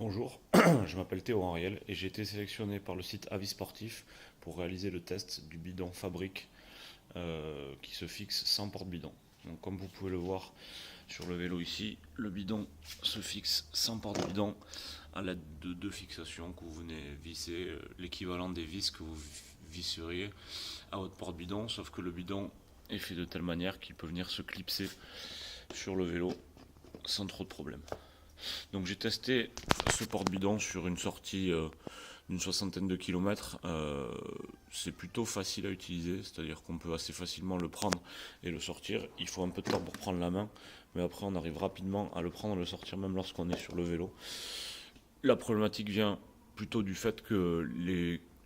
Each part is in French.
Bonjour, je m'appelle Théo Henriel et j'ai été sélectionné par le site Avis Sportif pour réaliser le test du bidon Fabrique qui se fixe sans porte-bidon. Donc, comme vous pouvez le voir sur le vélo ici, le bidon se fixe sans porte-bidon à l'aide de deux fixations que vous venez visser, l'équivalent des vis que vous visseriez à votre porte-bidon, sauf que le bidon est fait de telle manière qu'il peut venir se clipser sur le vélo sans trop de problèmes. Donc j'ai testé ce porte-bidon sur une sortie d'une soixantaine de kilomètres. C'est plutôt facile à utiliser, c'est-à-dire qu'on peut assez facilement le prendre et le sortir. Il faut un peu de temps pour prendre la main, mais après on arrive rapidement à le prendre et le sortir même lorsqu'on est sur le vélo. La problématique vient plutôt du fait que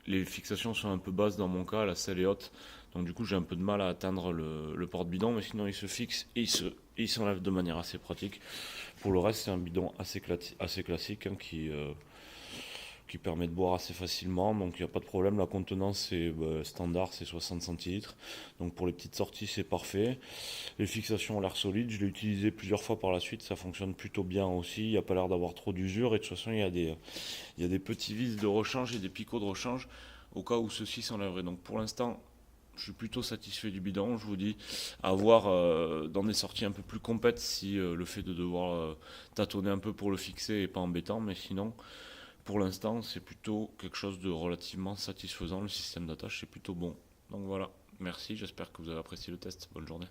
les fixations sont un peu basses dans mon cas, la selle est haute, donc du coup j'ai un peu de mal à atteindre le porte-bidon, mais sinon il se fixe et il s'enlève de manière assez pratique. Pour le reste, c'est un bidon assez classique qui permet de boire assez facilement, donc il n'y a pas de problème. La contenance c'est standard, c'est 60 centilitres, donc pour les petites sorties c'est parfait. Les fixations ont l'air solides, je l'ai utilisé plusieurs fois par la suite, ça fonctionne plutôt bien aussi, il n'y a pas l'air d'avoir trop d'usure, et de toute façon il y a des petits vis de rechange et des picots de rechange au cas où ceux-ci s'enlèveraient. Donc pour l'instant, je suis plutôt satisfait du bidon. Je vous dis à voir dans des sorties un peu plus compètes si le fait de devoir tâtonner un peu pour le fixer est pas embêtant, mais sinon pour l'instant c'est plutôt quelque chose de relativement satisfaisant. Le système d'attache c'est plutôt bon. Donc voilà, merci, j'espère que vous avez apprécié le test. Bonne journée.